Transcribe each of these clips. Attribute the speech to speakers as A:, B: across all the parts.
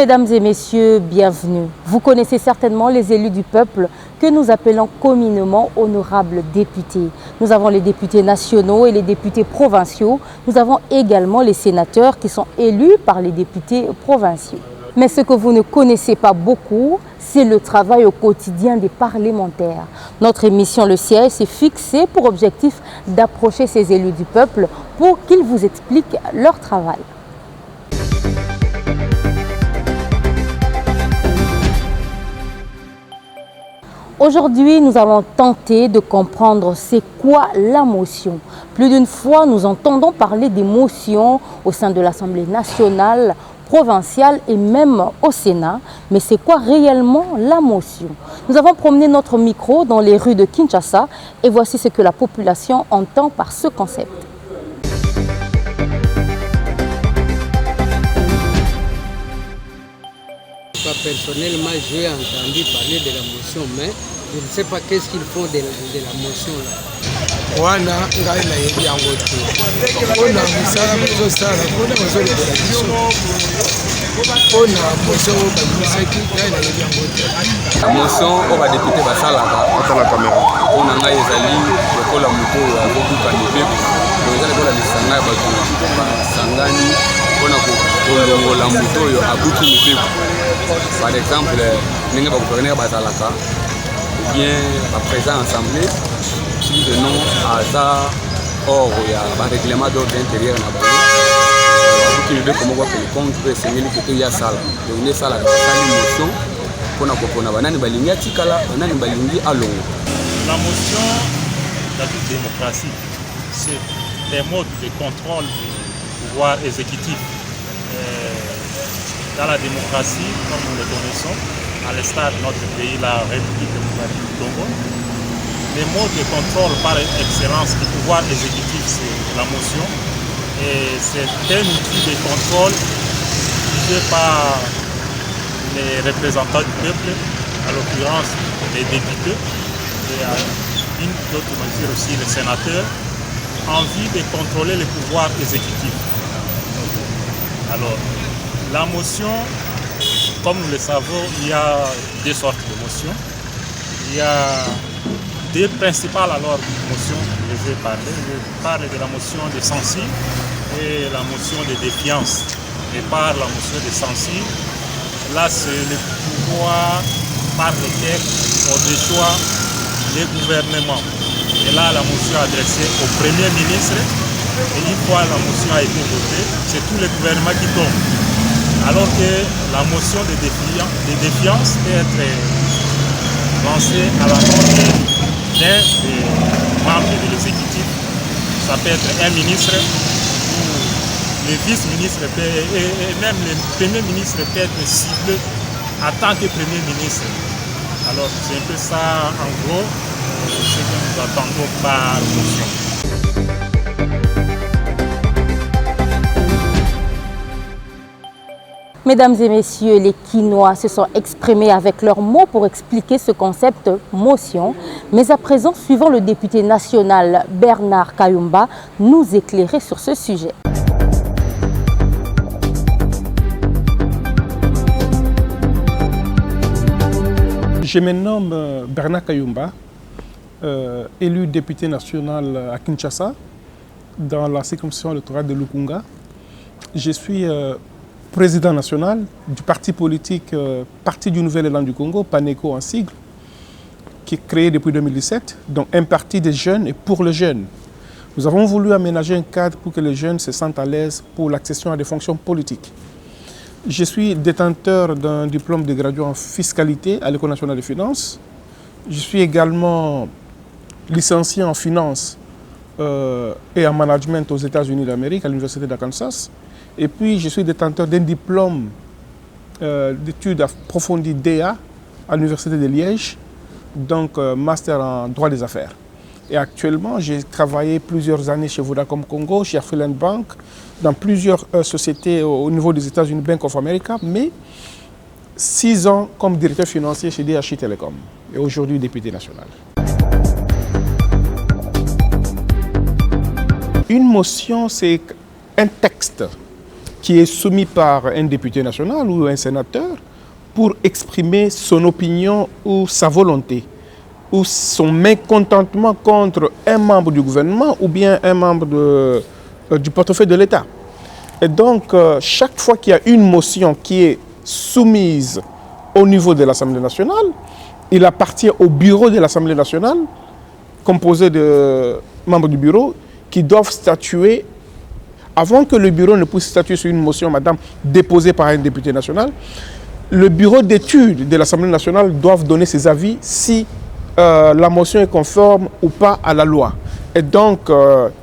A: Mesdames et messieurs, bienvenue. Vous connaissez certainement les élus du peuple que nous appelons communément honorables députés. Nous avons les députés nationaux et les députés provinciaux. Nous avons également les sénateurs qui sont élus par les députés provinciaux. Mais ce que vous ne connaissez pas beaucoup, c'est le travail au quotidien des parlementaires. Notre émission Le Siège s'est fixée pour objectif d'approcher ces élus du peuple pour qu'ils vous expliquent leur travail. Aujourd'hui, nous allons tenter de comprendre c'est quoi la motion. Plus d'une fois, nous entendons parler des motions au sein de l'Assemblée nationale, provinciale et même au Sénat. Mais c'est quoi réellement la motion? Nous avons promené notre micro dans les rues de Kinshasa et voici ce que la population entend par ce concept.
B: Personnellement, j'ai entendu parler de la motion, mais je ne sais pas qu'est-ce qu'ils font de la motion là.
C: Wana ngai na yebi yango te. Ona musala mozo sala, ona mozo le tradition. Ona mozo ba musaki ngai na yebi yango te.
D: La motion on va député basalaka ata la caméra. Ona ngai ezali lokola moto ya bobuka ndebe. Donc ezali lokola lisanga ya bato basangani mpona kolongola moto oyo abuki mibeko. Par exemple, ndenge bagouverneur bazalaka ou bien baprésent assemblée si le nom aza or ya barèglement d'ordre intérieur na bango abuki mibeko moko apele compte mpe esengeli kote ya sala donc nde esalaka basali motion mpona kopona banani balingi atikala banani balingi alongo.
E: La motion de la démocratie, c'est les modes de contrôle du pouvoir exécutif. Dans la démocratie, comme nous le connaissons, à l'instar de notre pays, la République démocratique du Congo, les modes de contrôle par excellence du pouvoir exécutif, c'est la motion. Et c'est un outil de contrôle utilisé par les représentants du peuple, à l'occurrence les députés, et à une autre mesure aussi les sénateurs, en vue de contrôler le pouvoir exécutif. Alors, la motion, comme nous le savons, il y a deux sortes de motions. Il y a deux principales motions que je vais parler. Je parle de la motion de censure et la motion de défiance. Et par la motion de censure, là c'est le pouvoir par lequel on déchoit les gouvernements. Et là la motion est adressée au Premier ministre. Et une fois la motion a été votée, c'est tout le gouvernement qui tombe. Alors que la motion de défiance peut être lancée à la nom d'un des membres de l'exécutif. Ça peut être un ministre, ou le vice-ministre, et même le premier ministre peut être ciblé en tant que premier ministre. Alors c'est un peu ça en gros ce que nous attendons par motion.
A: Mesdames et messieurs, les Kinois se sont exprimés avec leurs mots pour expliquer ce concept motion. Mais à présent, suivons le député national Bernard Kayumba nous éclairer sur ce sujet.
F: Je me nomme Bernard Kayumba, élu député national à Kinshasa, dans la circonscription électorale de Lukunga. Je suis président national du parti politique Parti du Nouvel Élan du Congo, PANECO en sigle, qui est créé depuis 2017, donc un parti des jeunes et pour les jeunes. Nous avons voulu aménager un cadre pour que les jeunes se sentent à l'aise pour l'accession à des fonctions politiques. Je suis détenteur d'un diplôme de graduat en fiscalité à l'École nationale des finances. Je suis également licencié en finance et en management aux États-Unis d'Amérique, à l'Université d'Arkansas. Et puis, je suis détenteur d'un diplôme d'études approfondies DA à l'Université de Liège, donc master en droit des affaires. Et actuellement, j'ai travaillé plusieurs années chez Vodacom Congo, chez Freeland Bank, dans plusieurs sociétés au niveau des États-Unis, Bank of America, mais 6 ans comme directeur financier chez DHI Telecom et aujourd'hui député national. Une motion, c'est un texte qui est soumis par un député national ou un sénateur pour exprimer son opinion ou sa volonté ou son mécontentement contre un membre du gouvernement ou bien un membre du portefeuille de l'État. Et donc, chaque fois qu'il y a une motion qui est soumise au niveau de l'Assemblée nationale, il appartient au bureau de l'Assemblée nationale, composé de membres du bureau, qui doivent statuer, avant que le bureau ne puisse statuer sur une motion, madame, déposée par un député national, le bureau d'études de l'Assemblée nationale doit donner ses avis si la motion est conforme ou pas à la loi. Et donc,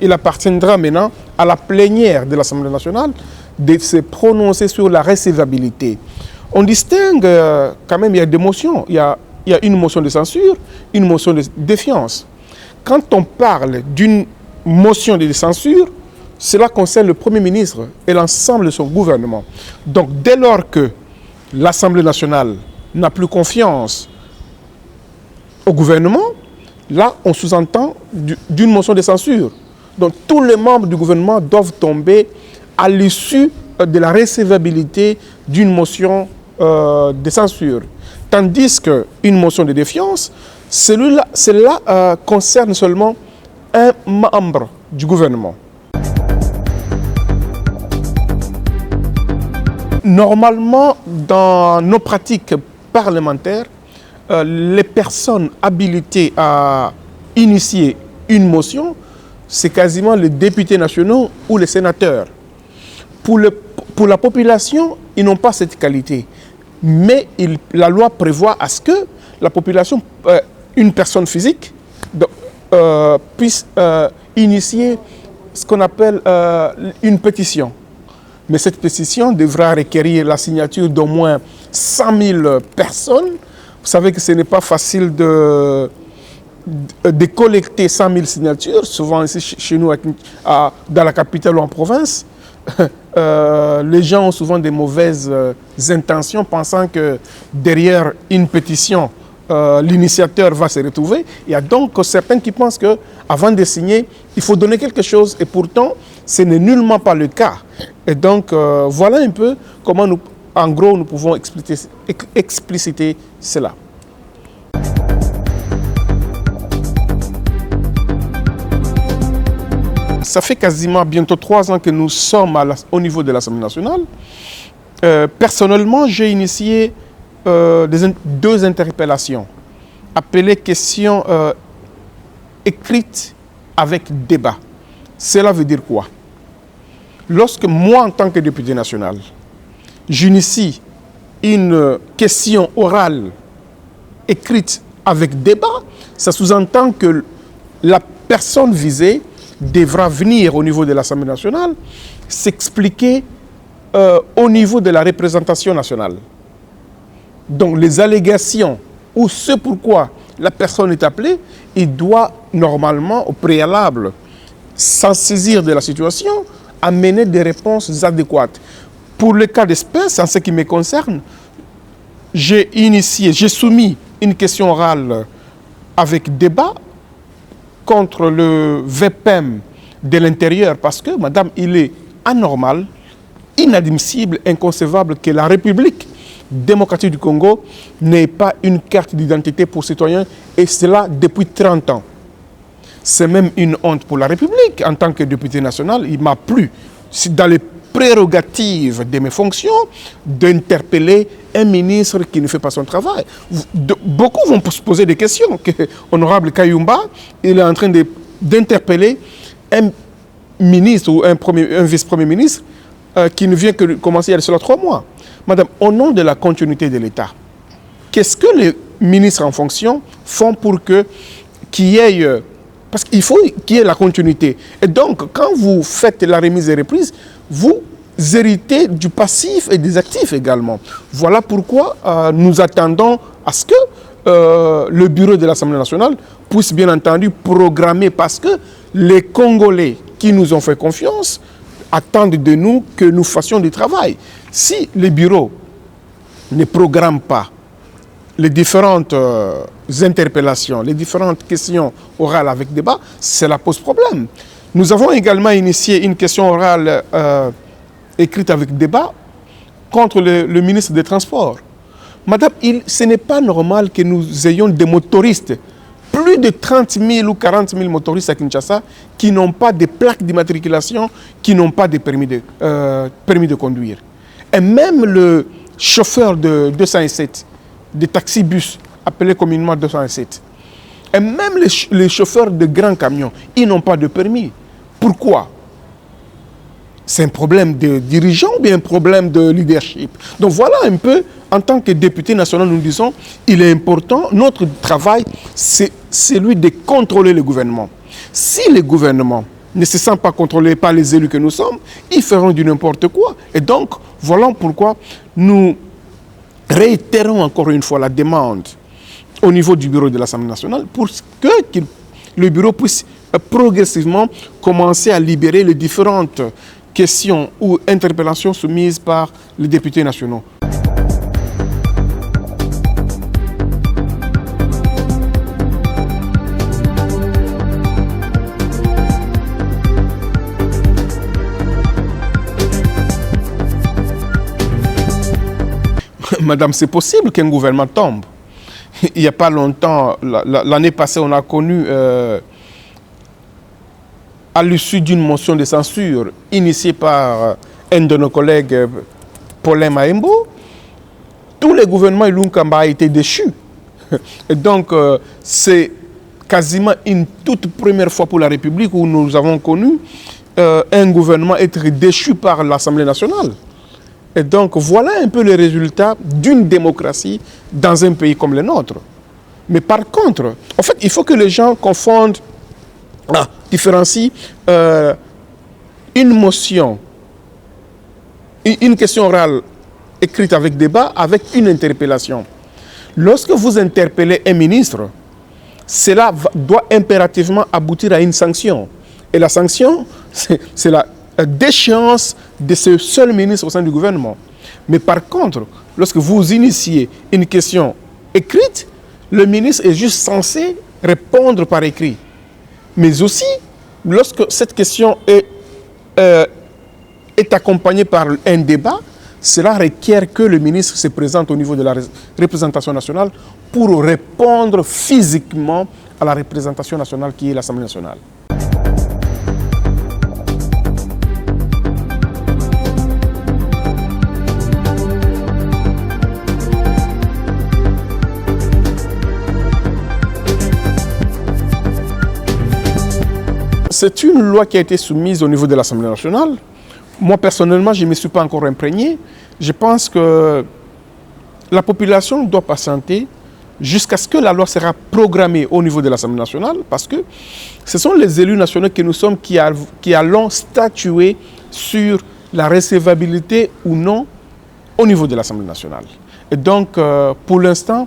F: il appartiendra maintenant à la plénière de l'Assemblée nationale de se prononcer sur la recevabilité. On distingue quand même, il y a deux motions. Il y a une motion de censure, une motion de défiance. Quand on parle d'une motion de censure, cela concerne le Premier ministre et l'ensemble de son gouvernement. Donc, dès lors que l'Assemblée nationale n'a plus confiance au gouvernement, là, on sous-entend d'une motion de censure. Donc, tous les membres du gouvernement doivent tomber à l'issue de la recevabilité d'une motion de censure. Tandis qu'une motion de défiance, cela concerne seulement un membre du gouvernement. Normalement, dans nos pratiques parlementaires, les personnes habilitées à initier une motion, c'est quasiment les députés nationaux ou les sénateurs. Pour la population, ils n'ont pas cette qualité. Mais la loi prévoit à ce que la population, une personne physique, puisse initier ce qu'on appelle une pétition. Mais cette pétition devra requérir la signature d'au moins 100 000 personnes. Vous savez que ce n'est pas facile de collecter 100 000 signatures, souvent ici chez nous, dans la capitale ou en province. Les gens ont souvent des mauvaises intentions, pensant que derrière une pétition, l'initiateur va se retrouver. Il y a donc certains qui pensent qu'avant de signer, il faut donner quelque chose, et pourtant, ce n'est nullement pas le cas. Et donc, voilà un peu comment en gros, nous pouvons expliciter cela. Ça fait quasiment bientôt 3 ans que nous sommes au niveau de l'Assemblée nationale. Personnellement, j'ai initié 2 interpellations, appelées questions écrites avec débat. Cela veut dire quoi? Lorsque moi, en tant que député national, j'initie une question orale écrite avec débat, ça sous-entend que la personne visée devra venir au niveau de l'Assemblée nationale s'expliquer au niveau de la représentation nationale. Donc les allégations ou ce pourquoi la personne est appelée, il doit normalement au préalable s'en saisir de la situation, amener des réponses adéquates. Pour le cas d'espèce, en ce qui me concerne, j'ai soumis une question orale avec débat contre le VPM de l'intérieur parce que, madame, il est anormal, inadmissible, inconcevable que la République démocratique du Congo n'ait pas une carte d'identité pour citoyens, et cela depuis 30 ans. C'est même une honte pour la République. En tant que député national, il m'a plu, dans les prérogatives de mes fonctions, d'interpeller un ministre qui ne fait pas son travail. Beaucoup vont se poser des questions. Que Honorable Kayumba, il est en train d'interpeller un ministre ou un vice-premier ministre qui ne vient que commencer il y a cela 3 mois. Madame, au nom de la continuité de l'État, qu'est-ce que les ministres en fonction font pour qu'il y ait... Parce qu'il faut qu'il y ait la continuité. Et donc, quand vous faites la remise et reprise, vous héritez du passif et des actifs également. Voilà pourquoi nous attendons à ce que le bureau de l'Assemblée nationale puisse bien entendu programmer, parce que les Congolais qui nous ont fait confiance attendent de nous que nous fassions du travail. Si le bureau ne programme pas les différentes interpellations, les différentes questions orales avec débat, cela pose problème. Nous avons également initié une question orale écrite avec débat contre le ministre des Transports. Madame, ce n'est pas normal que nous ayons des motoristes, plus de 30 000 ou 40 000 motoristes à Kinshasa qui n'ont pas de plaques d'immatriculation, qui n'ont pas de permis de conduire. Et même le chauffeur de 207, de taxi-bus, appelé communément 207, et même les chauffeurs de grands camions, ils n'ont pas de permis. Pourquoi? C'est un problème de dirigeant ou bien un problème de leadership? Donc voilà un peu, en tant que député national, nous disons, il est important, notre travail, c'est celui de contrôler le gouvernement. Si le gouvernement ne se sent pas contrôlé par les élus que nous sommes, ils feront du n'importe quoi. Et donc, voilà pourquoi nous réitérons encore une fois la demande au niveau du bureau de l'Assemblée nationale pour que le bureau puisse progressivement commencer à libérer les différentes questions ou interpellations soumises par les députés nationaux. Madame, c'est possible qu'un gouvernement tombe. Il n'y a pas longtemps, l'année passée, on a connu, à l'issue d'une motion de censure initiée par un de nos collègues, Paulin Maembo, tous les gouvernements Ilunkamba a été déchus. Et donc, c'est quasiment une toute première fois pour la République où nous avons connu un gouvernement être déchu par l'Assemblée nationale. Et donc, voilà un peu les résultats d'une démocratie dans un pays comme le nôtre. Mais par contre, en fait, il faut que les gens confondent, différencient une motion, une question orale écrite avec débat, avec une interpellation. Lorsque vous interpellez un ministre, cela doit impérativement aboutir à une sanction. Et la sanction, c'est la déchéance de ce seul ministre au sein du gouvernement. Mais par contre, lorsque vous initiez une question écrite, le ministre est juste censé répondre par écrit. Mais aussi, lorsque cette question est accompagnée par un débat, cela requiert que le ministre se présente au niveau de la représentation nationale pour répondre physiquement à la représentation nationale qui est l'Assemblée nationale. C'est une loi qui a été soumise au niveau de l'Assemblée nationale. Moi, personnellement, je ne me suis pas encore imprégné. Je pense que la population doit patienter jusqu'à ce que la loi sera programmée au niveau de l'Assemblée nationale, parce que ce sont les élus nationaux que nous sommes qui allons statuer sur la recevabilité ou non au niveau de l'Assemblée nationale. Et donc, pour l'instant,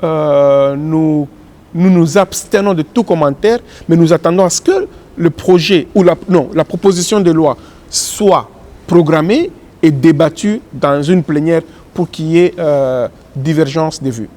F: nous nous abstenons de tout commentaire, mais nous attendons à ce que le projet ou la proposition de loi soit programmée et débattue dans une plénière pour qu'il y ait divergence des vues.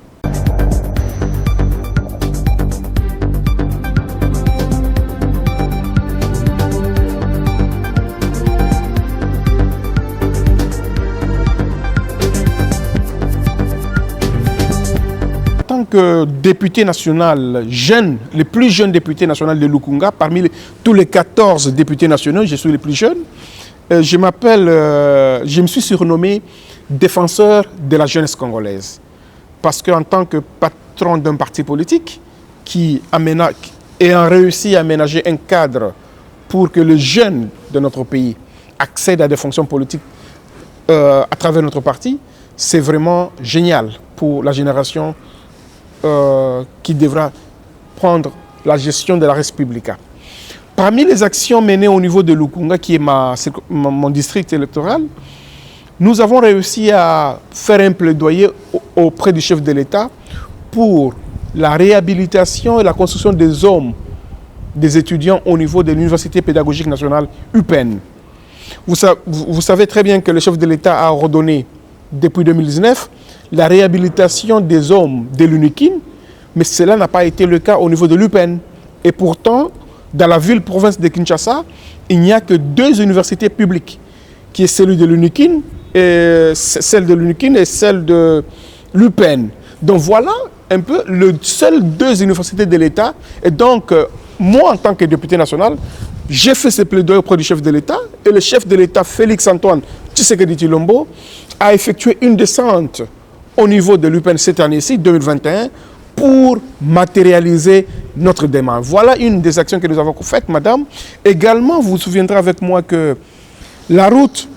F: En tant que député national jeune, le plus jeune député national de Lukunga, parmi tous les 14 députés nationaux, je suis le plus jeune. Je me suis surnommé défenseur de la jeunesse congolaise. Parce qu'en tant que patron d'un parti politique qui ayant réussi à aménager un cadre pour que les jeunes de notre pays accèdent à des fonctions politiques à travers notre parti, c'est vraiment génial pour la génération qui devra prendre la gestion de la République. Parmi les actions menées au niveau de Lukunga, qui est mon district électoral, nous avons réussi à faire un plaidoyer auprès du chef de l'État pour la réhabilitation et la construction des hommes, des étudiants au niveau de l'Université pédagogique nationale UPEN. Vous savez très bien que le chef de l'État a ordonné depuis 2019 la réhabilitation des hommes de l'UNIKIN, mais cela n'a pas été le cas au niveau de l'UPEN. Et pourtant, dans la ville-province de Kinshasa, il n'y a que 2 universités publiques qui est celui de l'UNIKIN, et celle de l'UNIKIN et celle de l'UPEN. Donc voilà un peu les seules deux universités de l'État. Et donc, moi, en tant que député national, j'ai fait ce plaidoyer auprès du chef de l'État. Et le chef de l'État, Félix-Antoine Tshisekedi Tshilombo, a effectué une descente au niveau de l'UPEN cette année-ci, 2021, pour matérialiser notre demande. Voilà une des actions que nous avons faites, madame. Également, vous vous souviendrez avec moi que la route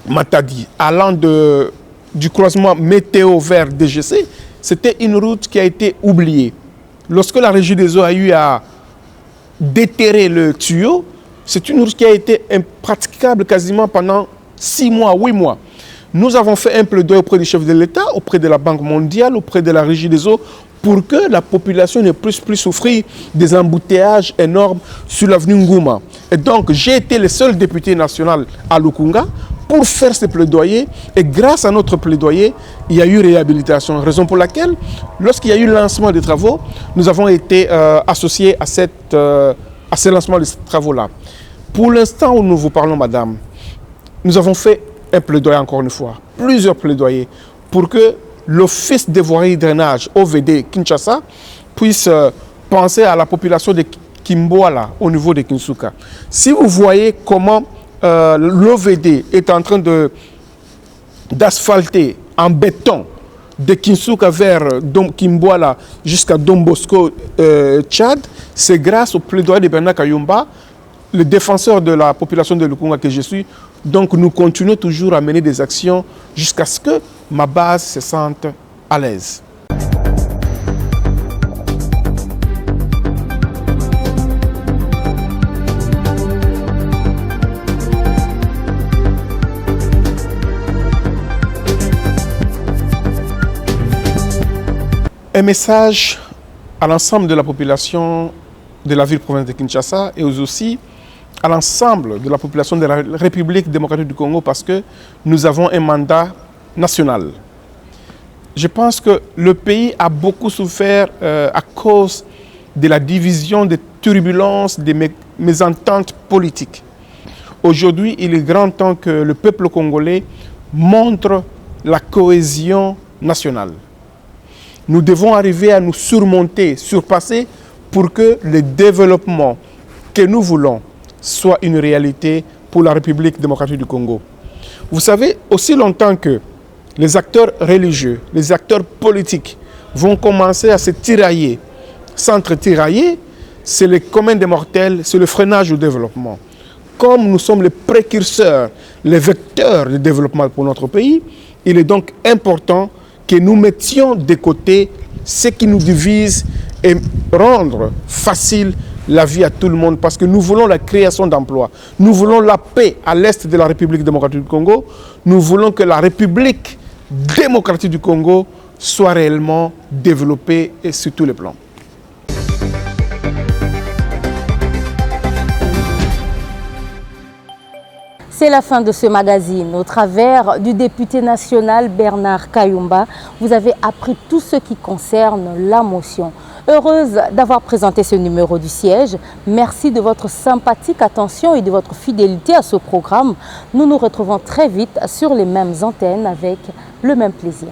F: Matadi, allant du croisement météo vers DGC, c'était une route qui a été oubliée. Lorsque la Régie des eaux a eu à déterrer le tuyau, c'est une route qui a été impraticable quasiment pendant 6 mois, 8 mois. Nous avons fait un plaidoyer auprès du chef de l'État, auprès de la Banque mondiale, auprès de la Régie des eaux, pour que la population ne puisse plus souffrir des embouteillages énormes sur l'avenue Ngouma. Et donc, j'ai été le seul député national à Lukunga pour faire ce plaidoyer. Et grâce à notre plaidoyer, il y a eu réhabilitation. Raison pour laquelle, lorsqu'il y a eu le lancement des travaux, nous avons été associés à ce lancement de ces travaux-là. Pour l'instant où nous vous parlons, madame, nous avons fait un plaidoyer encore une fois, plusieurs plaidoyers, pour que l'Office des voiries et drainage, OVD Kinshasa, puisse penser à la population de Kimboala au niveau de Kinsuka. Si vous voyez comment l'OVD est en train d'asphalter en béton de Kinsuka vers Kimboala jusqu'à Don Bosco, Tchad, c'est grâce au plaidoyer de Bernard Kayumba, le défenseur de la population de Lukunga que je suis. Donc nous continuons toujours à mener des actions jusqu'à ce que ma base se sente à l'aise. Un message à l'ensemble de la population de la ville-province de Kinshasa et aussi à l'ensemble de la population de la République démocratique du Congo parce que nous avons un mandat national. Je pense que le pays a beaucoup souffert à cause de la division, des turbulences, des mésententes politiques. Aujourd'hui, il est grand temps que le peuple congolais montre la cohésion nationale. Nous devons arriver à nous surmonter, surpasser pour que le développement que nous voulons soit une réalité pour la République démocratique du Congo. Vous savez, aussi longtemps que les acteurs religieux, les acteurs politiques vont commencer à se tirailler, s'entre-tirailler, c'est le commun des mortels, c'est le freinage du développement. Comme nous sommes les précurseurs, les vecteurs de développement pour notre pays, il est donc important que nous mettions de côté ce qui nous divise et rendre facile la vie à tout le monde parce que nous voulons la création d'emplois. Nous voulons la paix à l'est de la République démocratique du Congo. Nous voulons que la République démocratique du Congo soit réellement développée et sur tous les plans.
A: C'est la fin de ce magazine. Au travers du député national Bernard Kayumba, vous avez appris tout ce qui concerne la motion. Heureuse d'avoir présenté ce numéro du siège. Merci de votre sympathique attention et de votre fidélité à ce programme. Nous nous retrouvons très vite sur les mêmes antennes avec le même plaisir.